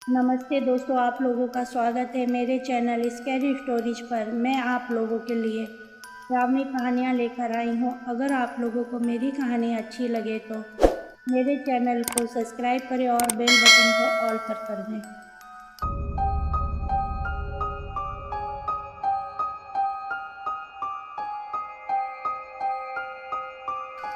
नमस्ते दोस्तों, आप लोगों का स्वागत है मेरे चैनल स्कैरी स्टोरीज पर। मैं आप लोगों के लिए डरावनी कहानियाँ लेकर आई हूँ। अगर आप लोगों को मेरी कहानी अच्छी लगे तो मेरे चैनल को सब्सक्राइब करें और बेल बटन को ऑल पर कर दें।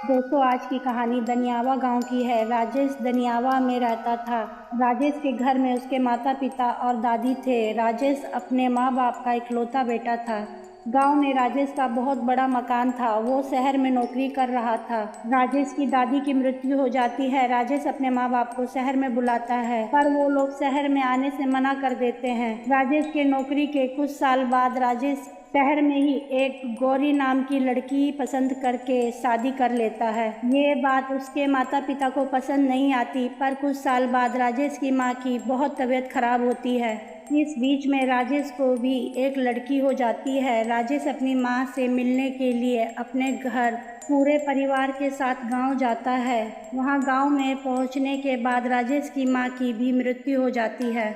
दोस्तों, आज की कहानी दनियावा गांव की है। राजेश दनियावा में रहता था। राजेश के घर में उसके माता पिता और दादी थे। राजेश अपने माँ बाप का इकलौता बेटा था। गांव में राजेश का बहुत बड़ा मकान था। वो शहर में नौकरी कर रहा था। राजेश की दादी की मृत्यु हो जाती है। राजेश अपने माँ बाप को शहर में बुलाता है, पर वो लोग शहर में आने से मना कर देते हैं। राजेश के नौकरी के कुछ साल बाद राजेश शहर में ही एक गौरी नाम की लड़की पसंद करके शादी कर लेता है। ये बात उसके माता पिता को पसंद नहीं आती, पर कुछ साल बाद राजेश की माँ की बहुत तबीयत खराब होती है। इस बीच में राजेश को भी एक लड़की हो जाती है। राजेश अपनी माँ से मिलने के लिए अपने घर पूरे परिवार के साथ गांव जाता है। वहां गांव में पहुंचने के बाद राजेश की माँ की भी मृत्यु हो जाती है।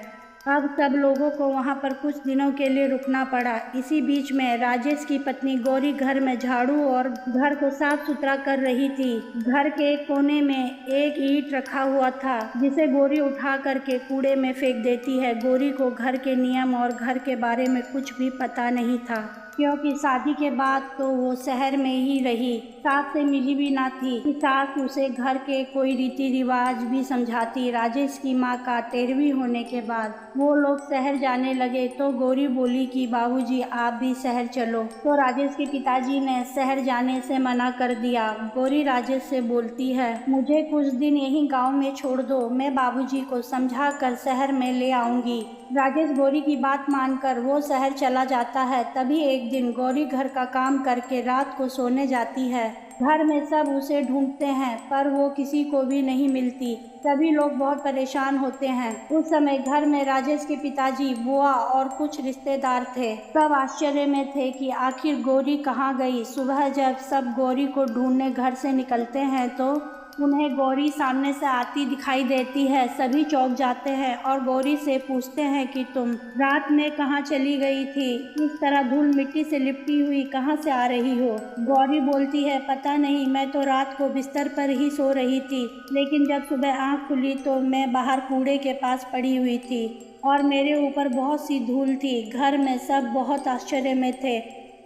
अब सब लोगों को वहां पर कुछ दिनों के लिए रुकना पड़ा। इसी बीच में राजेश की पत्नी गौरी घर में झाड़ू और घर को साफ सुथरा कर रही थी। घर के एक कोने में एक ईंट रखा हुआ था, जिसे गौरी उठा करके कूड़े में फेंक देती है। गौरी को घर के नियम और घर के बारे में कुछ भी पता नहीं था, क्योंकि शादी के बाद तो वो शहर में ही रही, सास से मिली भी ना थी कि सास उसे घर के कोई रीति रिवाज भी समझाती। राजेश की माँ का 13वीं होने के बाद वो लोग शहर जाने लगे तो गौरी बोली कि बाबूजी आप भी शहर चलो, तो राजेश के पिताजी ने शहर जाने से मना कर दिया। गौरी राजेश से बोलती है, मुझे कुछ दिन यहीं गांव में छोड़ दो, मैं बाबूजी को समझा कर शहर में ले आऊंगी। राजेश गौरी की बात मानकर वो शहर चला जाता है। तभी एक दिन गौरी घर का काम करके रात को सोने जाती है। घर में सब उसे ढूंढते हैं, पर वो किसी को भी नहीं मिलती। सभी लोग बहुत परेशान होते हैं। उस समय घर में राजेश के पिताजी, बुआ और कुछ रिश्तेदार थे। सब आश्चर्य में थे कि आखिर गौरी कहाँ गई। सुबह जब सब गौरी को ढूंढने घर से निकलते हैं तो उन्हें गौरी सामने से आती दिखाई देती है। सभी चौंक जाते हैं और गौरी से पूछते हैं कि तुम रात में कहाँ चली गई थी, इस तरह धूल मिट्टी से लिपटी हुई कहाँ से आ रही हो। गौरी बोलती है, पता नहीं, मैं तो रात को बिस्तर पर ही सो रही थी, लेकिन जब सुबह आँख खुली तो मैं बाहर कूड़े के पास पड़ी हुई थी और मेरे ऊपर बहुत सी धूल थी। घर में सब बहुत आश्चर्य में थे।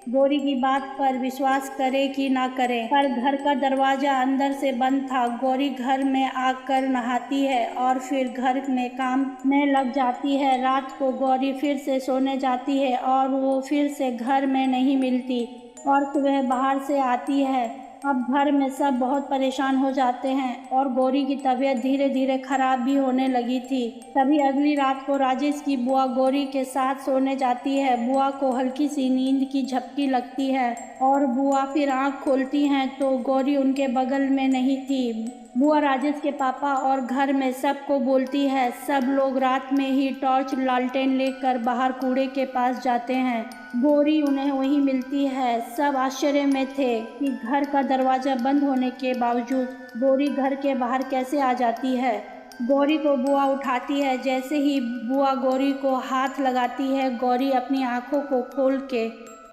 गौरी की बात पर विश्वास करे कि ना करे, पर घर का दरवाजा अंदर से बंद था। गौरी घर में आकर नहाती है और फिर घर में काम में लग जाती है। रात को गौरी फिर से सोने जाती है और वो फिर से घर में नहीं मिलती और सुबह बाहर से आती है। अब घर में सब बहुत परेशान हो जाते हैं और गौरी की तबीयत धीरे धीरे खराब भी होने लगी थी। तभी अगली रात को राजेश की बुआ गौरी के साथ सोने जाती है। बुआ को हल्की सी नींद की झपकी लगती है और बुआ फिर आंख खोलती हैं तो गौरी उनके बगल में नहीं थी। बुआ राजेश के पापा और घर में सबको बोलती है। सब लोग रात में ही टॉर्च लालटेन लेकर बाहर कूड़े के पास जाते हैं। गौरी उन्हें वहीं मिलती है। सब आश्चर्य में थे कि घर का दरवाज़ा बंद होने के बावजूद गौरी घर के बाहर कैसे आ जाती है। गौरी को बुआ उठाती है। जैसे ही बुआ गौरी को हाथ लगाती है, गौरी अपनी आंखों को खोल के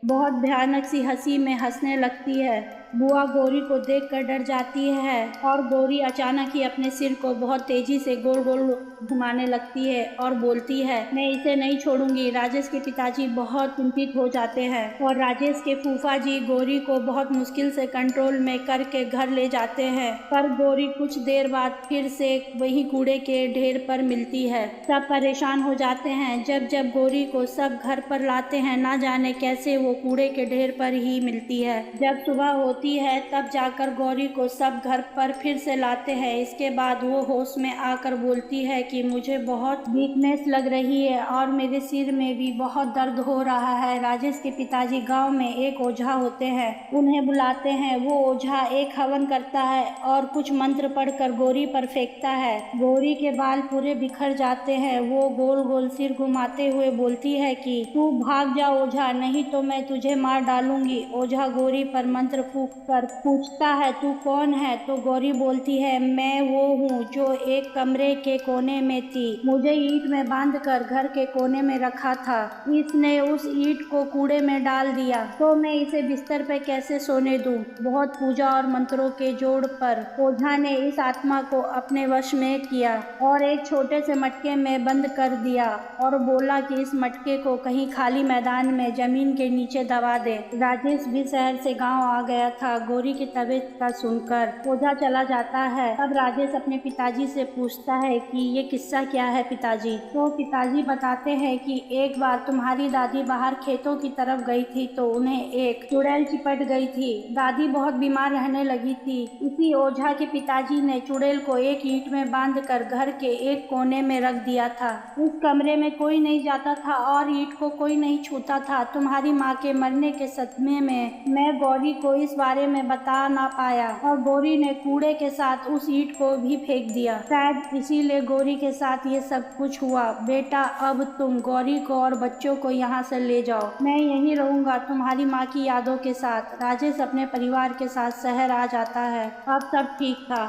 बहुत भयानक सी हंसी में हंसने लगती है। बुआ गौरी को देखकर डर जाती है और गौरी अचानक ही अपने सिर को बहुत तेजी से गोल गोल घुमाने लगती है और बोलती है, मैं इसे नहीं छोड़ूंगी। राजेश के पिताजी बहुत चिंतित हो जाते हैं और राजेश के फूफा जी गौरी को बहुत मुश्किल से कंट्रोल में करके घर ले जाते हैं, पर गौरी कुछ देर बाद फिर से वही कूड़े के ढेर पर मिलती है। सब परेशान हो जाते हैं। जब जब गौरी को सब घर पर लाते हैं, ना जाने कैसे वो कूड़े के ढेर पर ही मिलती है। जब सुबह होती है तब जाकर गौरी को सब घर पर फिर से लाते हैं। इसके बाद वो होश में आकर बोलती है कि मुझे बहुत वीकनेस लग रही है और मेरे सिर में भी बहुत दर्द हो रहा है। राजेश के पिताजी गांव में एक ओझा होते हैं, उन्हें बुलाते हैं। वो ओझा एक हवन करता है और कुछ मंत्र पढ़कर गौरी पर फेंकता है। गौरी के बाल पूरे बिखर जाते हैं। वो गोल गोल सिर घुमाते हुए बोलती है कि तू भाग जा ओझा, नहीं तो मैं तुझे मार डालूंगी। ओझा गौरी पर मंत्र फूंक कर पूछता है, तू कौन है? तो गौरी बोलती है, मैं वो हूँ जो एक कमरे के कोने में थी। मुझे ईंट में बांधकर घर के कोने में रखा था। इसने उस ईंट को कूड़े में डाल दिया, तो मैं इसे बिस्तर पे कैसे सोने दूँ? बहुत पूजा और मंत्रों के जोड़ पर ओझा ने इस आत्मा को अपने वश में किया और एक छोटे से मटके में बंद कर दिया और बोला कि इस मटके को कहीं खाली मैदान में जमीन के नीचे दबा दे। राजेश भी शहर से गांव आ गया था। गौरी की तबीयत का सुनकर ओझा चला जाता है। तब राजेश अपने पिताजी से पूछता है कि ये किस्सा क्या है पिताजी? तो पिताजी बताते हैं कि एक बार तुम्हारी दादी बाहर खेतों की तरफ गई थी तो उन्हें एक चुड़ैल चिपट गई थी। दादी बहुत बीमार रहने लगी थी। इसी ओझा के पिताजी ने चुड़ैल को एक ईंट में बांधकर घर के एक कोने में रख दिया था। उस कमरे में कोई नहीं जाता था और ईंट को कोई नहीं छूता था। तुम्हारी माँ के मरने के सदमे में मैं गौरी को इस बारे में बता ना पाया और गौरी ने कूड़े के साथ उस ईंट को भी फेंक दिया। शायद इसीलिए गौरी के साथ ये सब कुछ हुआ। बेटा, अब तुम गौरी को और बच्चों को यहाँ से ले जाओ। मैं यहीं रहूंगा तुम्हारी माँ की यादों के साथ। राजेश अपने परिवार के साथ शहर आ जाता है। अब सब ठीक था।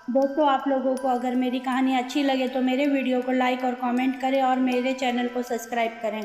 दोस्तों, आप लोगों को अगर मेरी कहानी अच्छी लगे तो मेरे वीडियो को लाइक और कमेंट करें और मेरे चैनल को सब्सक्राइब करें।